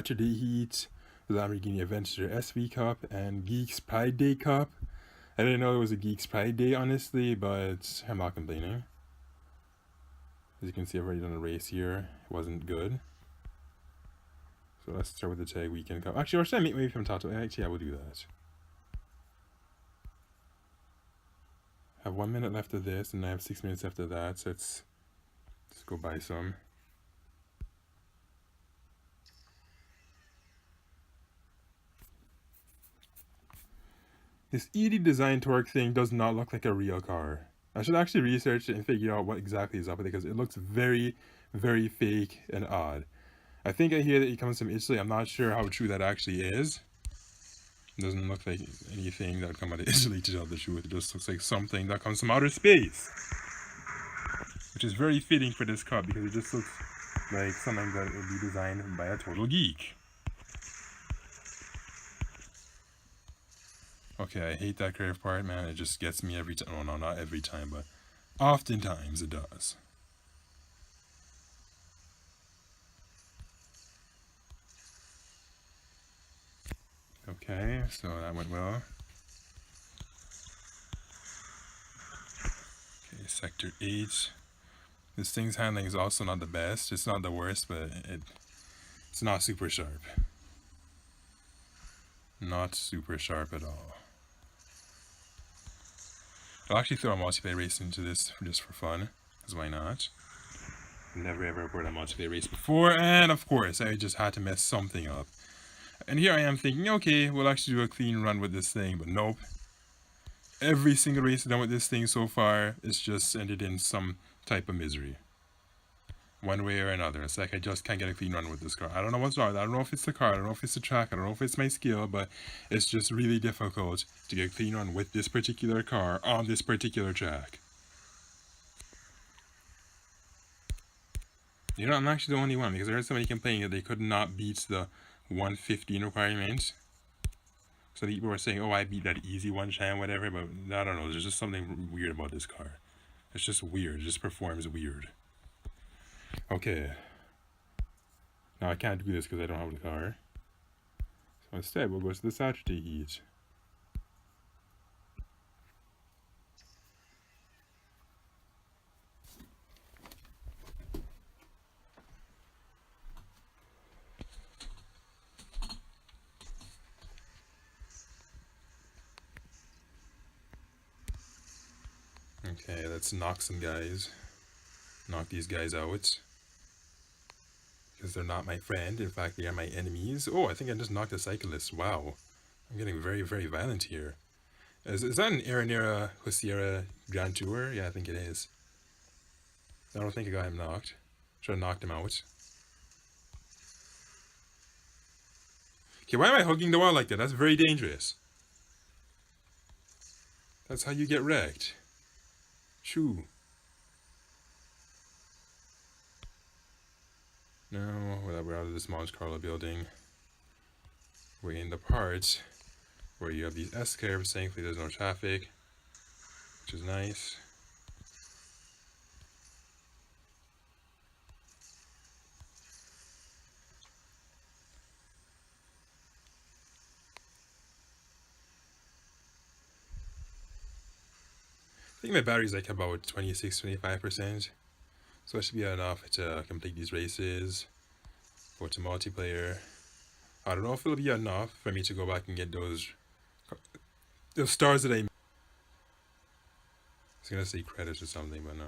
Saturday Heat, the Lamborghini Adventure SV Cup, and Geeks Pride Day Cup. I didn't know it was a Geeks Pride Day, honestly, but I'm not complaining. As you can see, I've already done a race here. It wasn't good. So let's start with the Tag Weekend Cup. Actually, or should I make maybe from Tato? Actually, I will do that. I have 1 minute left of this, and I have 6 minutes after that, so let's go buy some. This ED Design Torque thing does not look like a real car. I should actually research it and figure out what exactly is up with it, because it looks very, very fake and odd. I think I hear that it comes from Italy. I'm not sure how true that actually is. It doesn't look like anything that would come out of Italy, to tell the truth. It just looks like something that comes from outer space. Which is very fitting for this cup, because it just looks like something that would be designed by a total geek. Okay, I hate that curve part, man. It just gets me every time. Oh, no, not every time, but oftentimes it does. Okay, so that went well. Okay, Sector 8. This thing's handling is also not the best. It's not the worst, but it's not super sharp. Not super sharp at all. I'll actually throw a multiplayer race into this just for fun, because why not? Never ever recorded a multiplayer race before, and of course I just had to mess something up. And here I am thinking, okay, we'll actually do a clean run with this thing, but nope. Every single race I've done with this thing so far is just ended in some type of misery. One way or another. It's like I just can't get a clean run with this car. I don't know what's wrong. I don't know if it's the car. I don't know if it's the track. I don't know if it's my skill, but it's just really difficult to get a clean run with this particular car on this particular track. You know, I'm actually the only one, because I heard somebody complaining that they could not beat the 115 requirement. So people were saying, oh, I beat that easy one time, whatever, but I don't know. There's just something weird about this car. It's just weird. It just performs weird. Okay. Now I can't do this because I don't have the car. So instead, we'll go to the Saturday Heat. Okay, let's knock some guys. Knock these guys out. Because they're not my friend. In fact, they are my enemies. Oh, I think I just knocked a cyclist. Wow. I'm getting very, very violent here. Is that an Aranera Hosiera Grand Tour? Yeah, I think it is. I don't think I got him knocked. Should have knocked him out. Okay, why am I hugging the wall like that? That's very dangerous. That's how you get wrecked. Shoo. Now, we're out of this Monte Carlo building. We're in the part where you have these S-curves. Thankfully, there's no traffic, which is nice. I think my battery's like about 26-25%. So that should be enough to complete these races. Go to multiplayer. I don't know if it'll be enough for me to go back and get those stars that I was gonna say credits or something, but no.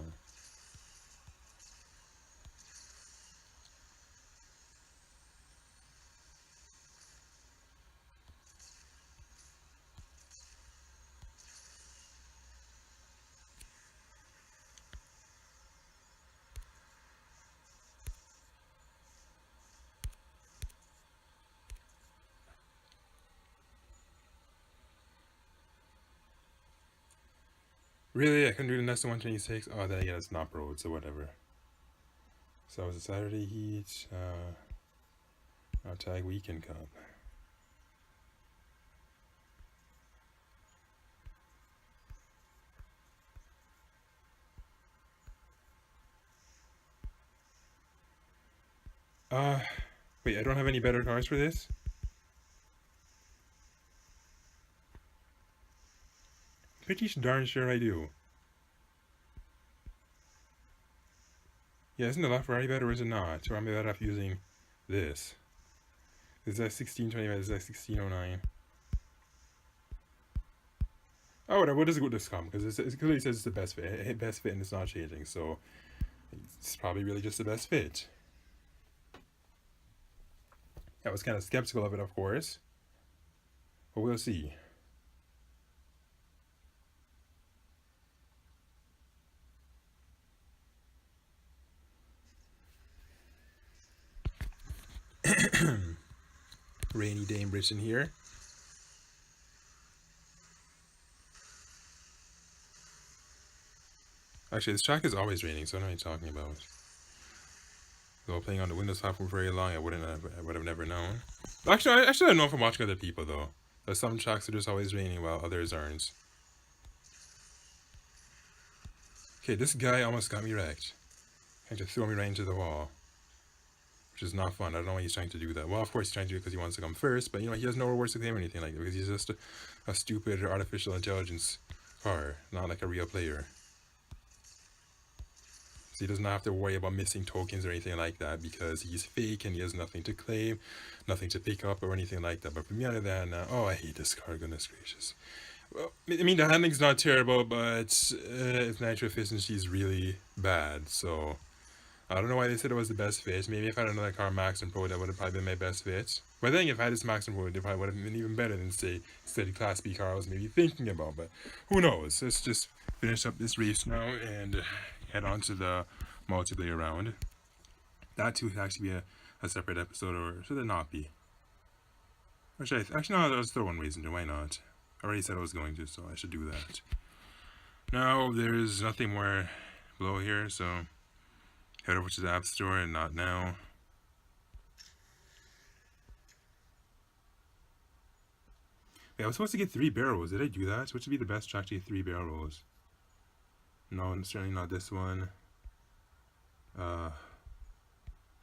Really? I couldn't do the next 126? Oh, then again, it's not road, so whatever. So it was a Saturday Heat, our Tag Weekend Cup. Wait, I don't have any better cars for this? Pretty darn sure I do. Yeah, isn't the LaFerrari better or is it not? Or am I better off using this? Is that 1625? Is that 1609? Oh, whatever. We'll just go with this because it clearly says it's the best fit. Best fit and it's not changing, so it's probably really just the best fit. I was kind of skeptical of it, of course, but we'll see. Rainy day in Britain here. Actually, this track is always raining, so I don't know what you're talking about. Though playing on the Windows platform for very long, I would have never known. Actually, I should have known from watching other people though. There's some tracks are just always raining while others aren't. Okay, this guy almost got me wrecked. He just threw me right into the wall. Which is not fun. I don't know why he's trying to do that. Well, of course he's trying to do it because he wants to come first, but you know, he has no rewards to claim or anything like that because he's just a stupid artificial intelligence car, not like a real player. So he does not have to worry about missing tokens or anything like that because he's fake and he has nothing to claim, nothing to pick up or anything like that. But for me, other than oh, I hate this car, goodness gracious. Well, I mean, the handling's not terrible, but its nitro efficiency is really bad. So I don't know why they said it was the best fit. Maybe if I had another car, Max and Pro, that would have probably been my best fit. But I think if I had this Max and Pro, it probably would have been even better than, say, steady Class B car I was maybe thinking about. But who knows? Let's just finish up this race now and head on to the multiplayer round. That too could actually be a separate episode, or should it not be? Or should I? Actually, no, let's throw one race into. Why not? I already said I was going to, so I should do that. Now, there's nothing more below here, so head over to the App Store and not now. Wait, I was supposed to get 3 barrels. Did I do that? Which would be the best track to get 3 barrels? No, certainly not this one.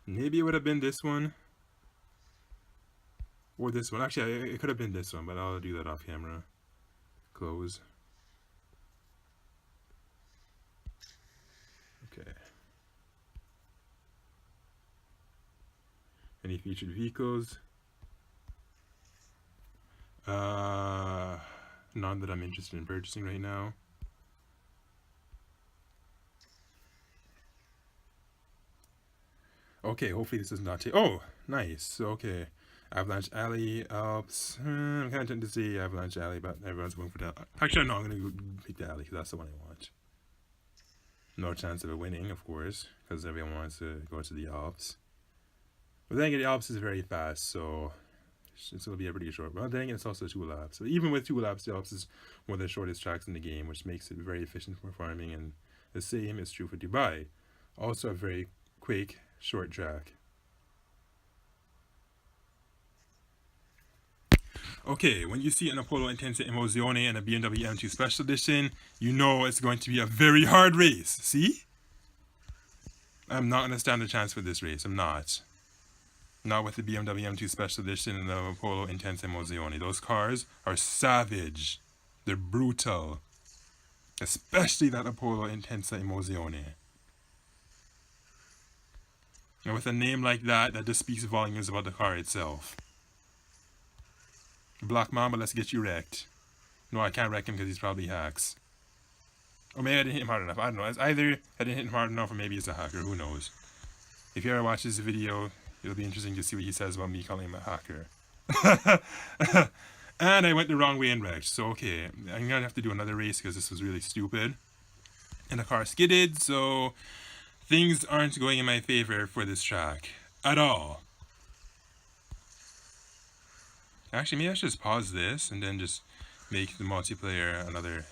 Maybe it would have been this one. Or this one. Actually, it could have been this one, but I'll do that off camera. Close. Okay. Any featured vehicles? None that I'm interested in purchasing right now. Okay, hopefully this does not take. Oh, nice. Okay. Avalanche Alley, Alps. I'm kind of tempted to say Avalanche Alley, but everyone's going for that. Actually, no, I'm going to pick the Alley because that's the one I want. No chance of it winning, of course, because everyone wants to go to the Alps. But then again, the Alps is very fast, so it's going to be a pretty short. But then again, it's also 2 laps. So even with 2 laps, the Alps is one of the shortest tracks in the game, which makes it very efficient for farming. And the same is true for Dubai. Also a very quick, short track. Okay, when you see an Apollo Intensa Emozione and a BMW M2 Special Edition, you know it's going to be a very hard race. See? I'm not going to stand a chance for this race. I'm not. Not with the BMW M2 Special Edition and the Apollo Intensa Emozione. Those cars are savage. They're brutal. Especially that Apollo Intensa Emozione. And with a name like that, that just speaks volumes about the car itself. Black Mamba, let's get you wrecked. No, I can't wreck him because he's probably hacks. Or maybe I didn't hit him hard enough. I don't know. It's either I didn't hit him hard enough or maybe he's a hacker. Who knows? If you ever watch this video, it'll be interesting to see what he says about me calling him a hacker. And I went the wrong way and wrecked. So, okay. I'm going to have to do another race because this was really stupid. And the car skidded, so things aren't going in my favor for this track. At all. Actually, maybe I should just pause this and then just make the multiplayer another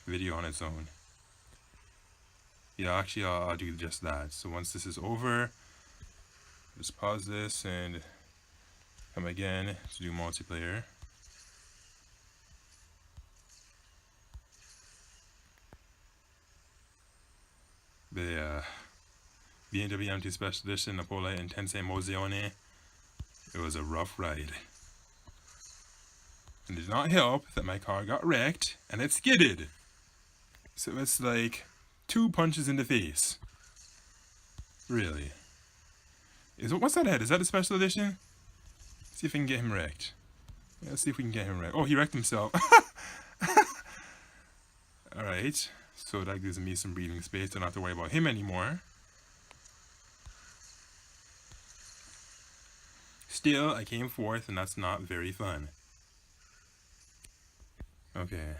video on its own. Yeah, actually, I'll do just that. So once this is over, just pause this and come again to do multiplayer. The BMW M2 Special Edition Apollo Intensa Emozione. It was a rough ride. And it did not help that my car got wrecked and it skidded. So it's like 2 punches in the face. Really. What's that head? Is that a special edition? Let's see if we can get him wrecked. Yeah, let's see if we can get him wrecked. Oh, he wrecked himself. Alright. So that gives me some breathing space. Don't have to worry about him anymore. Still, I came fourth, and that's not very fun. Okay.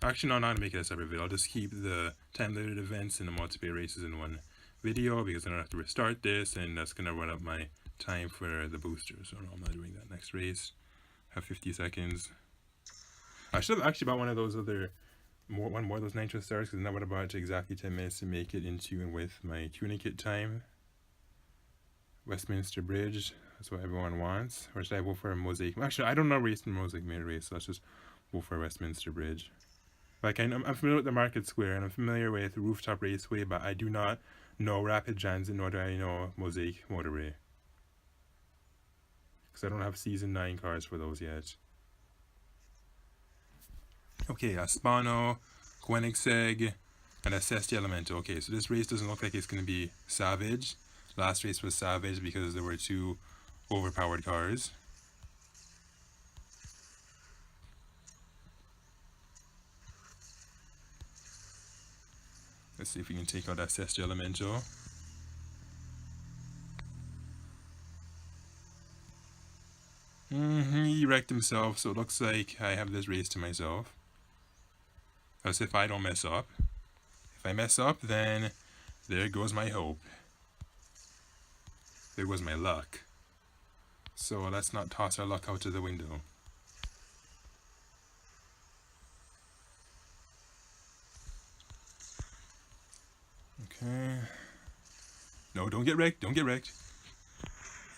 Actually, no, I'm not going to make it a separate video. I'll just keep the time-limited events and the multiplayer races in one video, because then I don't have to restart this, and that's going to run up my time for the booster. So no, I'm not doing that next race. I have 50 seconds. I should have actually bought one of those other, one more of those nitro stars, because then that would have bought it to exactly 10 minutes to make it in tune with my tuning kit time. Westminster Bridge, that's what everyone wants. Or should I go for a mosaic? Actually, I don't know racing mosaic made race, so let's just go for Westminster Bridge. Like, I'm familiar with the Market Square, and I'm familiar with Rooftop Raceway, but I do not know Rapid Transit, nor do I know Mosaic Motorway. Because I don't have Season 9 cars for those yet. Okay, Aspano, Koenigsegg, and Assessed Elemental. Okay, so this race doesn't look like it's going to be savage. Last race was savage because there were 2 overpowered cars. Let's see if we can take out Assessed Elemental. He wrecked himself, so it looks like I have this race to myself. As if I don't mess up. If I mess up, then there goes my hope. There goes my luck. So let's not toss our luck out of the window. Okay. No, don't get wrecked. Don't get wrecked.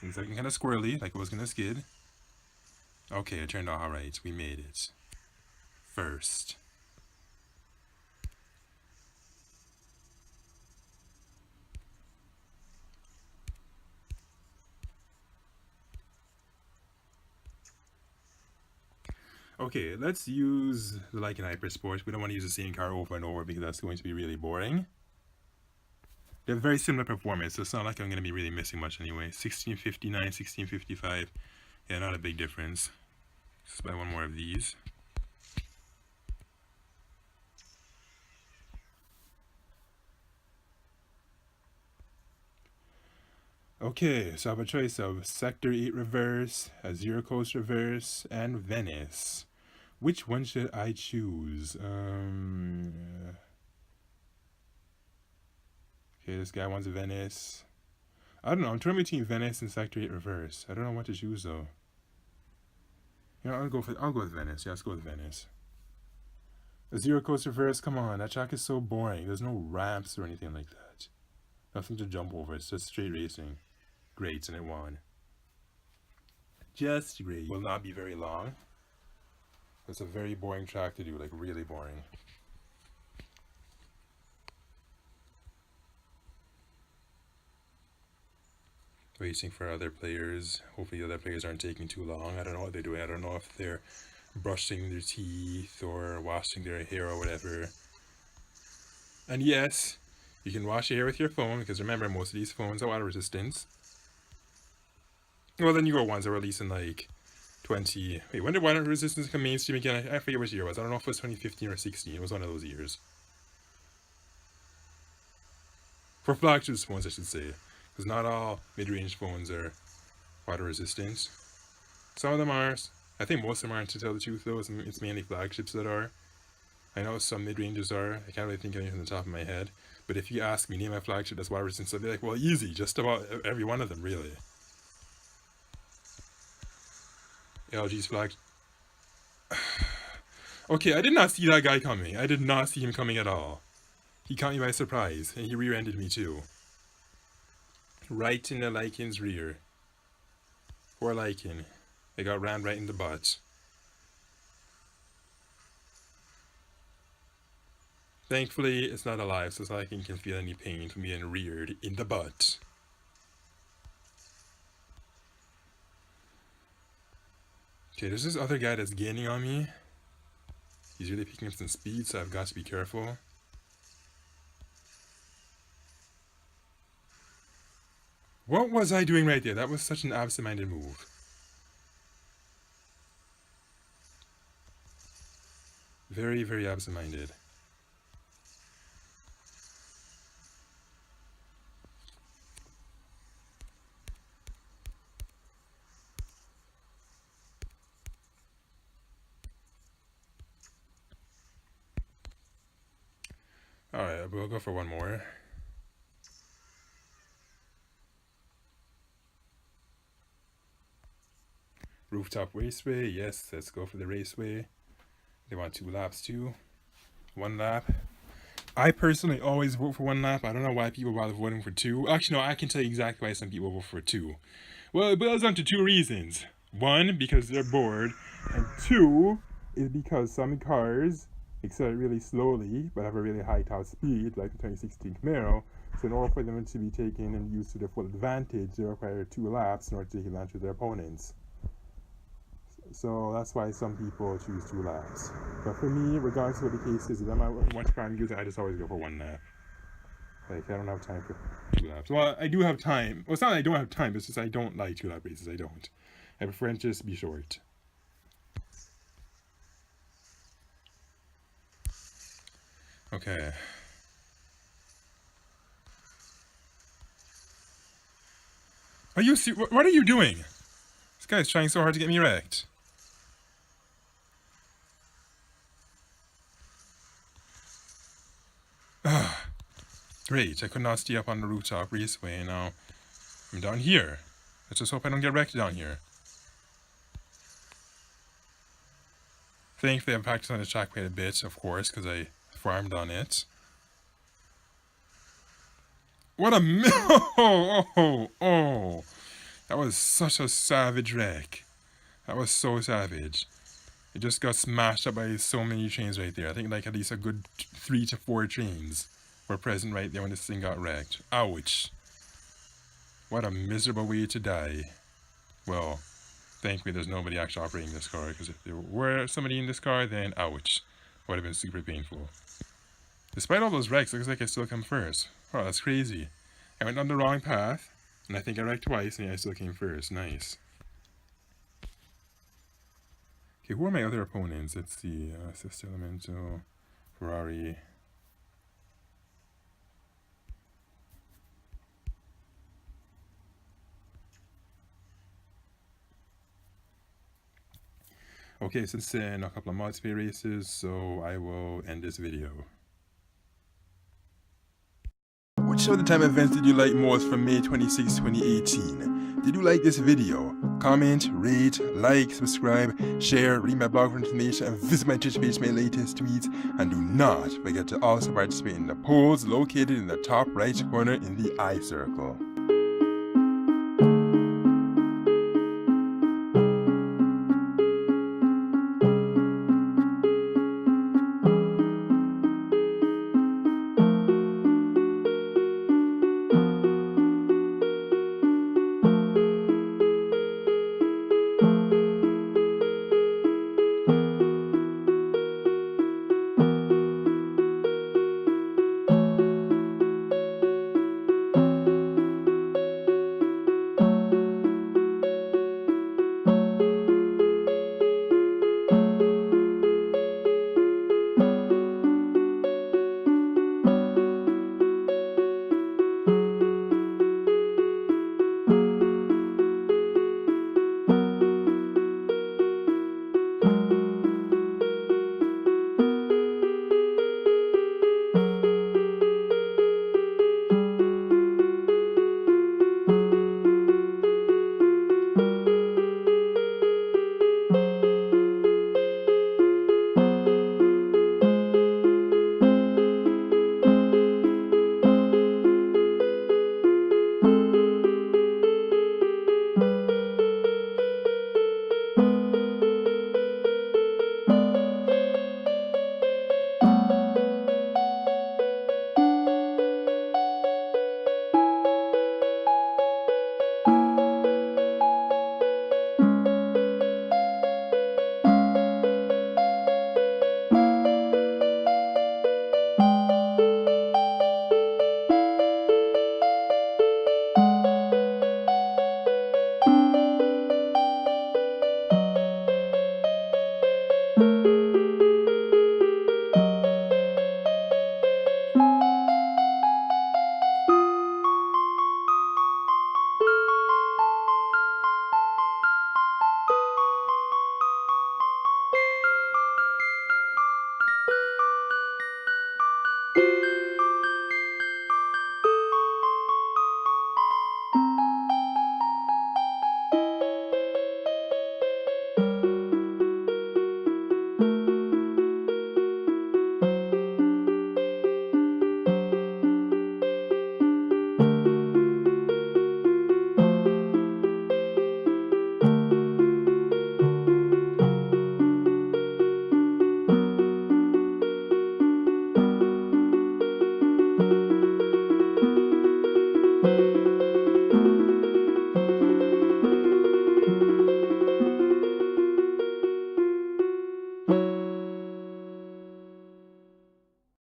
Seems like kind of squirrely, like it was gonna skid. Okay, it turned out alright. We made it. First. Okay, let's use the Lycan Hypersport. We don't want to use the same car over and over because that's going to be really boring. They have very similar performance, so it's not like I'm going to be really missing much anyway. 1659, 1655. Yeah, not a big difference. Just buy one more of these. Okay, so I have a choice of Sector 8 Reverse, a Zero Coast Reverse, and Venice. Which one should I choose? Okay, this guy wants Venice. I don't know, I'm torn between Venice and Sector 8 Reverse. I don't know what to choose though. You know, I'll go with Venice. Yeah, let's go with Venice. A Zero Coast Reverse, come on, that track is so boring. There's no ramps or anything like that. Nothing to jump over, it's just straight racing. Great, and it won. Just great. Will not be very long. It's a very boring track to do, like really boring. Waiting for other players. Hopefully the other players aren't taking too long. I don't know what they're doing. I don't know if they're brushing their teeth or washing their hair or whatever. And yes, you can wash your hair with your phone, because remember, most of these phones are water resistant. Well, the newer ones are releasing like 20... Wait, when did water resistance come mainstream again? I forget which year it was. I don't know if it was 2015 or 16. It was one of those years. For flagship phones, I should say. Because not all mid-range phones are water resistant. Some of them are. I think most of them aren't, to tell the truth though. It's mainly flagships that are. I know some mid-ranges are. I can't really think of anything on the top of my head. But if you ask me, name my flagship that's water resistant, so I'd be like, well, easy. Just about every one of them, really. LG's flagship. Okay, I did not see that guy coming. I did not see him coming at all. He caught me by surprise, and he rear-ended me too. Right in the Lycan's rear. Poor Lycan. They got rammed right in the butt. Thankfully, it's not alive, so Lycan can feel any pain from being reared in the butt. Okay, there's this other guy that's gaining on me. He's really picking up some speed, so I've got to be careful. What was I doing right there? That was such an absent-minded move. Very, very absent-minded. Alright, we'll go for one more. Rooftop raceway, yes, let's go for the raceway. They want 2 laps too. 1 lap. I personally always vote for 1 lap. I don't know why people bother voting for 2. Actually, no, I can tell you exactly why some people vote for 2. Well, it boils down to 2 reasons. 1, because they're bored. And 2 is because some cars accelerate really slowly, but have a really high top speed, like the 2016 Camaro. So in order for them to be taken and used to their full advantage, they require 2 laps in order to take advantage of their opponents. So that's why some people choose 2 laps. But for me, regardless of what the case is, if I'm out one time using, I just always go for 1 lap. Like, I don't have time for 2 laps. Well, I do have time. Well, it's not that I don't have time, it's just I don't like 2 lap races. I don't. I prefer it to just be short. Okay. Are you what are you doing? This guy's trying so hard to get me wrecked. Great, I could not stay up on the rooftop raceway, and now I'm down here. Let's just hope I don't get wrecked down here. Thankfully, I've practiced on the track quite a bit, of course, because I farmed on it. What a oh! That was such a savage wreck. That was so savage. It just got smashed up by so many trains right there. I think like at least a good 3 to 4 trains were present right there when this thing got wrecked. Ouch. What a miserable way to die. Well, thankfully there's nobody actually operating this car, because if there were somebody in this car, then ouch. It would have been super painful. Despite all those wrecks, it looks like I still come first. Oh, that's crazy. I went on the wrong path, and I think I wrecked twice, and I still came first. Nice. Okay, who are my other opponents? Let's see. Sister Elemento, Ferrari. Okay, since then a couple of multiplayer races, so I will end this video. Which of the time events did you like most from May 26, 2018? Did you like this video? Comment, rate, like, subscribe, share, read my blog for information, and visit my Twitch page for my latest tweets. And do not forget to also participate in the polls located in the top right corner in the eye circle.